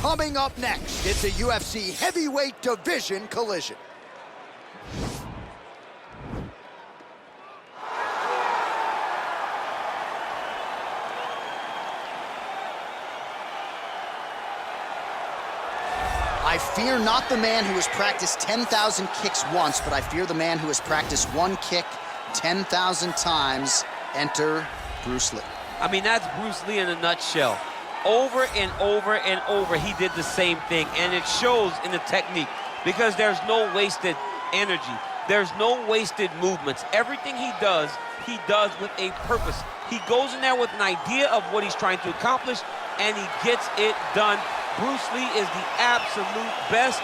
Coming up next, it's a UFC heavyweight division collision. I fear not the man who has practiced 10,000 kicks once, but I fear the man who has practiced one kick 10,000 times. Enter Bruce Lee. I mean, that's Bruce Lee in a nutshell. Over and over and over, he did the same thing, and it shows in the technique because there's no wasted energy. There's no wasted movements. Everything he does with a purpose. He goes in there with an idea of what he's trying to accomplish, and he gets it done. Bruce Lee is the absolute best.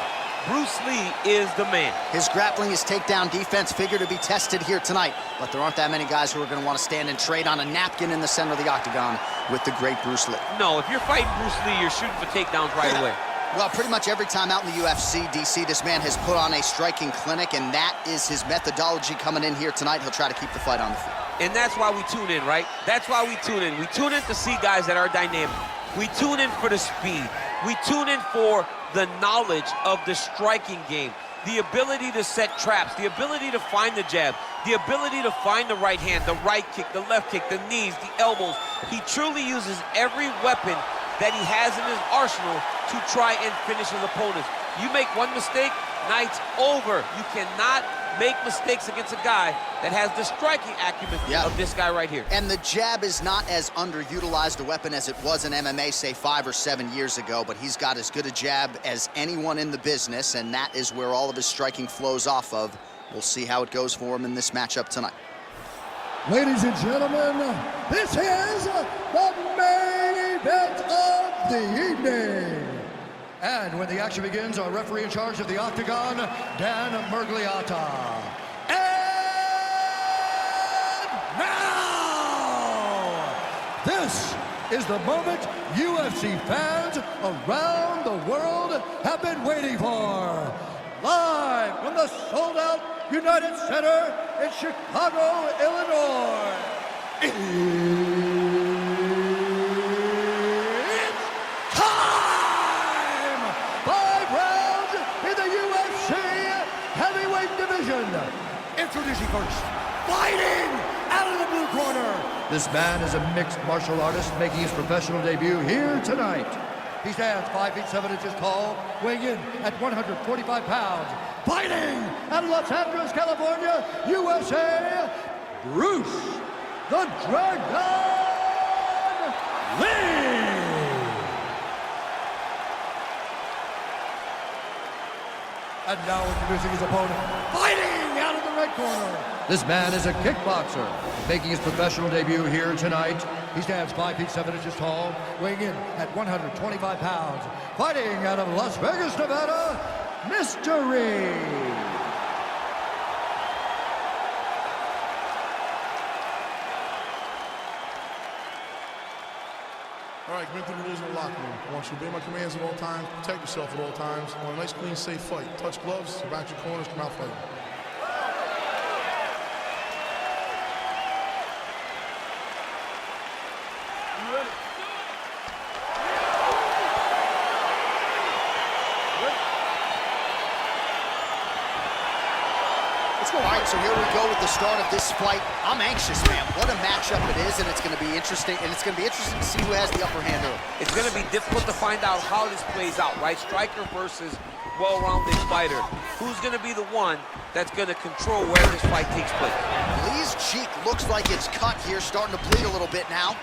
Bruce Lee is the man. His grappling, his takedown defense figure to be tested here tonight, but there aren't that many guys who are going to want to stand and trade on a napkin in the center of the octagon with the great Bruce Lee. No, if you're fighting Bruce Lee, you're shooting for takedowns right away. Well, pretty much every time out in the UFC, DC, this man has put on a striking clinic, and that is his methodology coming in here tonight. He'll try to keep the fight on the field. And that's why we tune in, right? That's why we tune in. We tune in to see guys that are dynamic. We tune in for the speed. We tune in for the knowledge of the striking game, the ability to set traps, the ability to find the jab, the ability to find the right hand, the right kick, the left kick, the knees, the elbows. He truly uses every weapon that he has in his arsenal to try and finish his opponents. You make one mistake, night's over. You cannot make mistakes against a guy that has the striking acumen of this guy right here. And the jab is not as underutilized a weapon as it was in MMA, say 5 or 7 years ago, but he's got as good a jab as anyone in the business, and that is where all of his striking flows off of. We'll see how it goes for him in this matchup tonight. Ladies and gentlemen, this is the main event of the evening. And when the action begins, our referee in charge of the Octagon, Dan Miragliotta. And now, this is the moment UFC fans around the world have been waiting for. Live from the sold-out United Center in Chicago, Illinois. It's time! 5 rounds in the UFC heavyweight division. Introducing first, fighting out of the blue corner. This man is a mixed martial artist making his professional debut here tonight. He stands 5 feet 7 inches tall, weighing in at 145 pounds. Fighting out of Los Angeles, California, USA, Bruce the Dragon Lee. And now introducing his opponent, fighting out of the red corner. This man is a kickboxer, making his professional debut here tonight. He stands 5 feet 7 inches tall, weighing in at 125 pounds. Fighting out of Las Vegas, Nevada, Mystery. All right, commit to the rules in the locker room. I want you to obey my commands at all times, protect yourself at all times. I want a nice, clean, safe fight. Touch gloves, back your corners, come out fighting. All right, so here we go with the start of this fight. I'm anxious, man. What a matchup it is, and it's going to be interesting. And it's going to be interesting to see who has the upper hand early. It's going to be difficult to find out how this plays out, right? Striker versus well-rounded fighter. Who's going to be the one that's going to control where this fight takes place? Lee's cheek looks like it's cut here, starting to bleed a little bit now.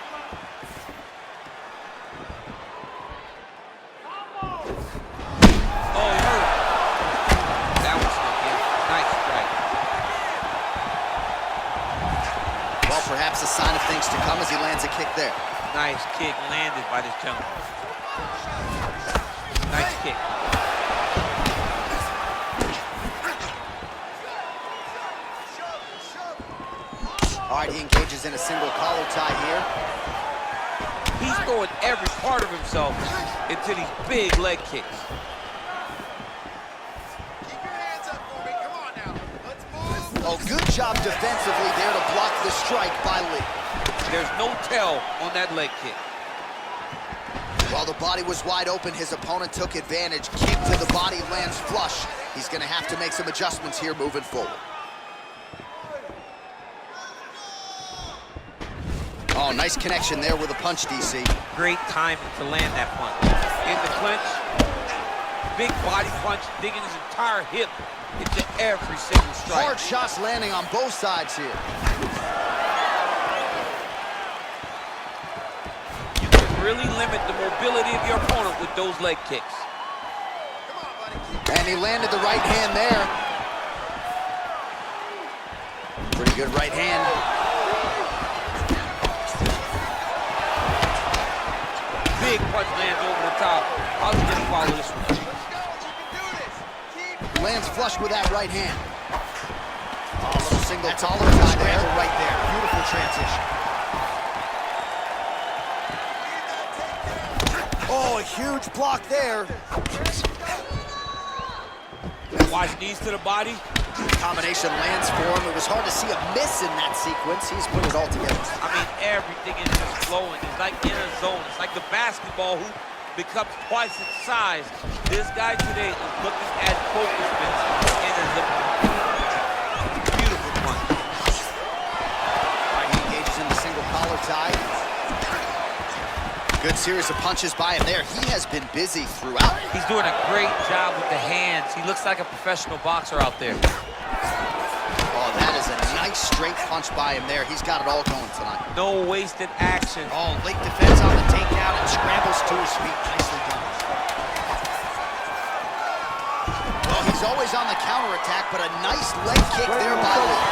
Perhaps a sign of things to come as he lands a kick there. Nice kick landed by this gentleman. Nice kick. All right, he engages in a single collar tie here. He's throwing every part of himself into these big leg kicks. Oh, good job defensively there to block the strike by Lee. There's no tell on that leg kick. While the body was wide open, his opponent took advantage. Kick to the body, lands flush. He's going to have to make some adjustments here moving forward. Oh, nice connection there with a punch, DC. Great timing to land that punch. In the clinch, big body punch, digging his entire hip into every single strike. Hard shots landing on both sides here. Really limit the mobility of your opponent with those leg kicks. And he landed the right hand there. Pretty good right hand. Big punch lands over the top. How's he gonna follow this one? Lands flush with that right hand. Oh, a little single collar tie there. Right there. Beautiful transition. Oh, a huge block there. Watch knees to the body. Combination lands for him. It was hard to see a miss in that sequence. He's put it all together. I mean, everything is just flowing. It's like in a zone. It's like the basketball hoop becomes twice its size. This guy today is looking at focus in his beautiful punch. Right, he engages in the single collar tie. Good series of punches by him there. He has been busy throughout. He's doing a great job with the hands. He looks like a professional boxer out there. Oh, that is a nice straight punch by him there. He's got it all going tonight. No wasted action. Oh, late defense on the takedown and scrambles to his feet. Nicely done. Well, he's always on the counterattack, but a nice leg kick there by Lee.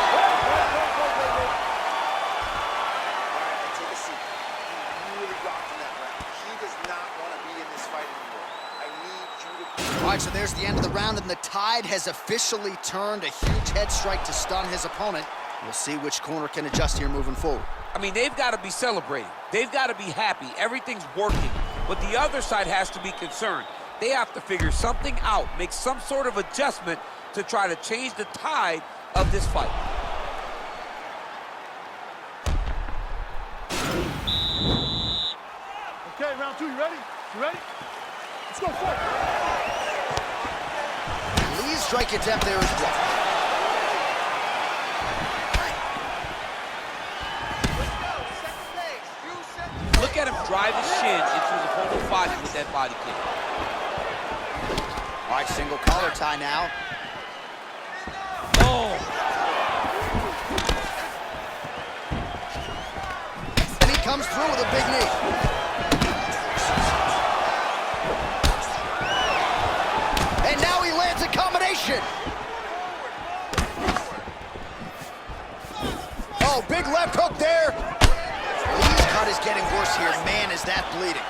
All right, so there's the end of the round, and the tide has officially turned. A huge head strike to stun his opponent. We'll see which corner can adjust here moving forward. I mean, they've got to be celebrating. They've got to be happy. Everything's working. But the other side has to be concerned. They have to figure something out, make some sort of adjustment to try to change the tide of this fight. Okay, round 2, you ready? You ready? Let's go, fight. Lee's strike attempt there is blocked. Look at him drive his shin into his opponent's body with that body kick. All right, single collar tie now. Oh! And he comes through with a big knee. And now he lands a combination. Oh, big left hook there. Lee's cut is getting worse here. Man, is that bleeding.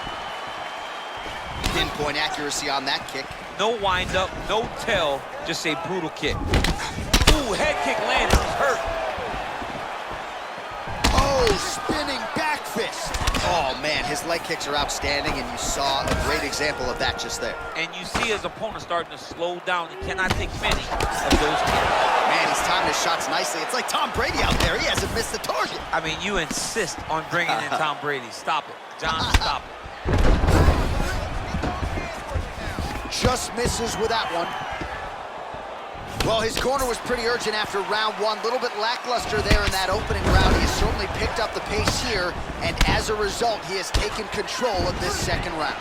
Pinpoint accuracy on that kick. No wind-up, no tell, just a brutal kick. Ooh, head kick landed, he's hurt. Oh, spinning back fist. Oh, man, his leg kicks are outstanding, and you saw a great example of that just there. And you see his opponent starting to slow down. He cannot take many of those kicks. Man, he's timing his shots nicely. It's like Tom Brady out there. He hasn't missed the target. I mean, you insist on bringing in Tom Brady. Stop it. John, stop it. Just misses with that one. Well, his corner was pretty urgent after round 1. A little bit lackluster there in that opening round. He has certainly picked up the pace here, and as a result, he has taken control of this second round.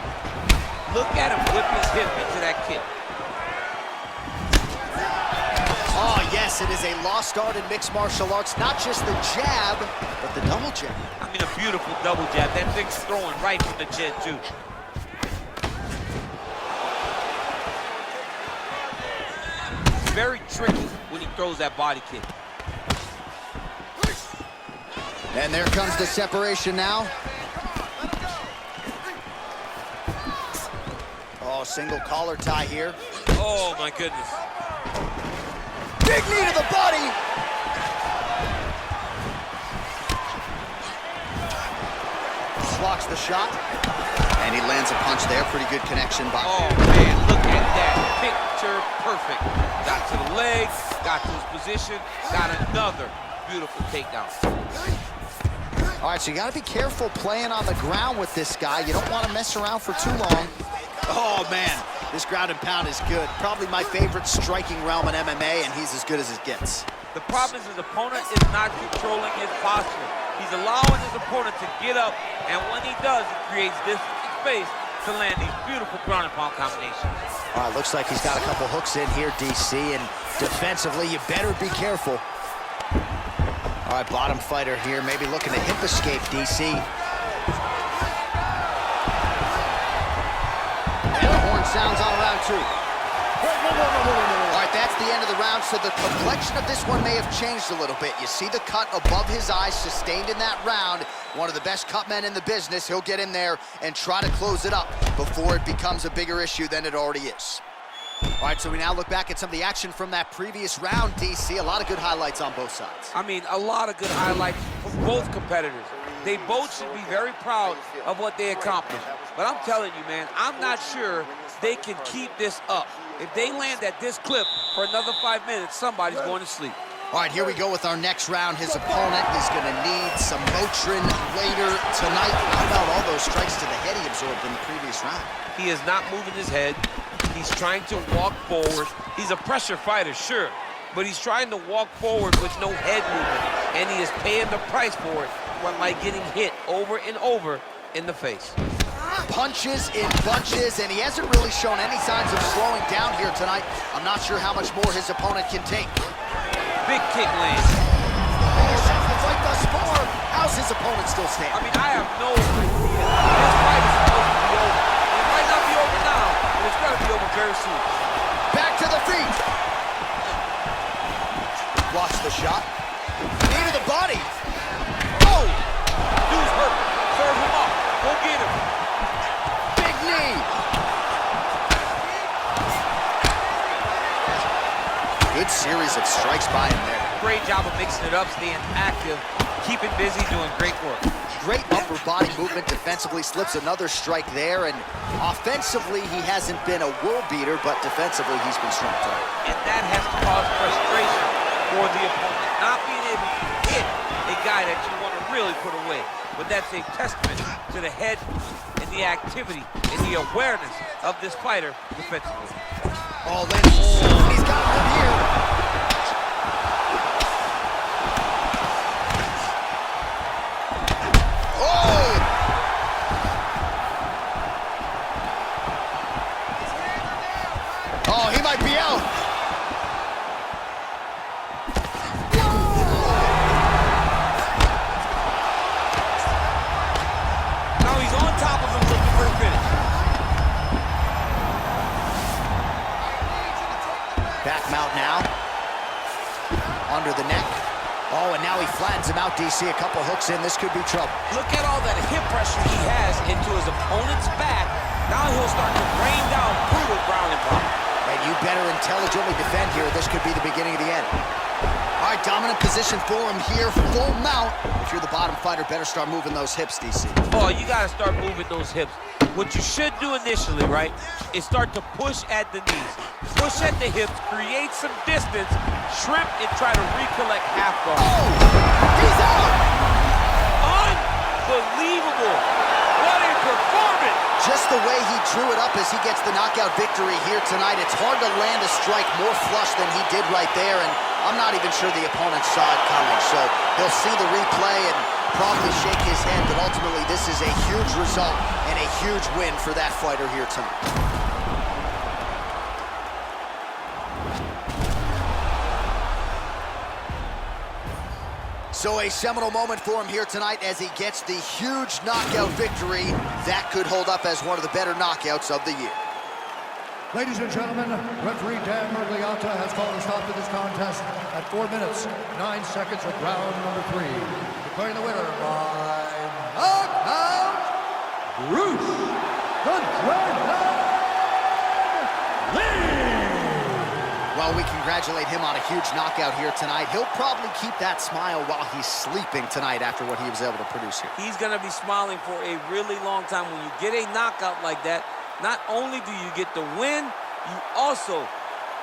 Look at him whip his hip into that kick. Oh, yes, it is a lost art in mixed martial arts. Not just the jab, but the double jab. I mean, a beautiful double jab. That thing's throwing right from the chin, too. Very tricky when he throws that body kick. And there comes the separation now. Oh, single collar tie here. Oh, my goodness. Big knee to the body. Blocks the shot. And he lands a punch there. Pretty good connection by... Oh, man, look at that. Picture perfect. Got to the leg, got to his position, got another beautiful takedown. All right, so you got to be careful playing on the ground with this guy. You don't want to mess around for too long. Oh, man, this ground and pound is good. Probably my favorite striking realm in MMA, and he's as good as it gets. The problem is his opponent is not controlling his posture. He's allowing his opponent to get up, and when he does, he creates this space to land these beautiful ground and pound combinations. All right, looks like he's got a couple hooks in here, DC, and defensively, you better be careful. All right, bottom fighter here, maybe looking to hip escape, DC. And the horn sounds on round 2. All right, that's the end of the round, so the complexion of this one may have changed a little bit. You see the cut above his eyes sustained in that round. One of the best cut men in the business. He'll get in there and try to close it up before it becomes a bigger issue than it already is. All right, so we now look back at some of the action from that previous round, DC. A lot of good highlights on both sides. I mean, a lot of good highlights from both competitors. They both should be very proud of what they accomplished. But I'm telling you, man, I'm not sure they can keep this up. If they land at this clip for another 5 minutes, somebody's going to sleep. All right, here we go with our next round. His opponent is going to need some Motrin later tonight. How about all those strikes to the head he absorbed in the previous round? He is not moving his head. He's trying to walk forward. He's a pressure fighter, sure, but he's trying to walk forward with no head movement, and he is paying the price for it by getting hit over and over in the face. Punches in bunches, and he hasn't really shown any signs of slowing down here tonight. I'm not sure how much more his opponent can take. Big kick lands. The fight thus far, how's his opponent still stand? I mean, I have no idea. This fight is supposed to be over. It might not be over now, but it's got to be over very soon. Back to the feet. Blocks the shot. Knee to the body. Oh! Dude's hurt. Serve him up. Go get him. Big knee. Good series of strikes by him there. Great job of mixing it up, staying active, keeping busy, doing great work. Great upper body movement defensively, slips another strike there, and offensively he hasn't been a world beater, but defensively he's been strong tonight. And that has to cause frustration for the opponent. Not being able to hit a guy that you want to really put away. But that's a testament to the head and the activity and the awareness of this fighter defensively. Oh, he's got him here. Oh! Oh, he might be out. Now he's on top of him looking for a finish. Back mount now. Under the neck. Oh, and now he flattens him out, DC. A couple hooks in. This could be trouble. Look at all that hip pressure he has into his opponent's back. Now he'll start to rain down brutal ground and pound. And you better intelligently defend here. This could be the beginning of the end. All right, dominant position for him here. Full mount. If you're the bottom fighter, better start moving those hips, DC. Oh, you got to start moving those hips. What you should do initially, right, is start to push at the knees. Push at the hips, create some distance, shrimp, and try to recollect half guard. Oh! He's out! Unbelievable! What a performance! Just the way he drew it up as he gets the knockout victory here tonight. It's hard to land a strike more flush than he did right there, and I'm not even sure the opponent saw it coming. So he'll see the replay and probably shake his head, but ultimately this is a huge result and a huge win for that fighter here tonight. So a seminal moment for him here tonight as he gets the huge knockout victory. That could hold up as one of the better knockouts of the year. Ladies and gentlemen, referee Dan Miragliotta has called a stop to this contest at 4 minutes, 9 seconds of round number 3. Declaring the winner by knockout, Bruce the Dragon Lee! Well, we congratulate him on a huge knockout here tonight. He'll probably keep that smile while he's sleeping tonight after what he was able to produce here. He's going to be smiling for a really long time. When you get a knockout like that, not only do you get the win, you also,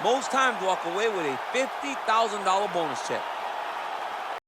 most times, walk away with a $50,000 bonus check.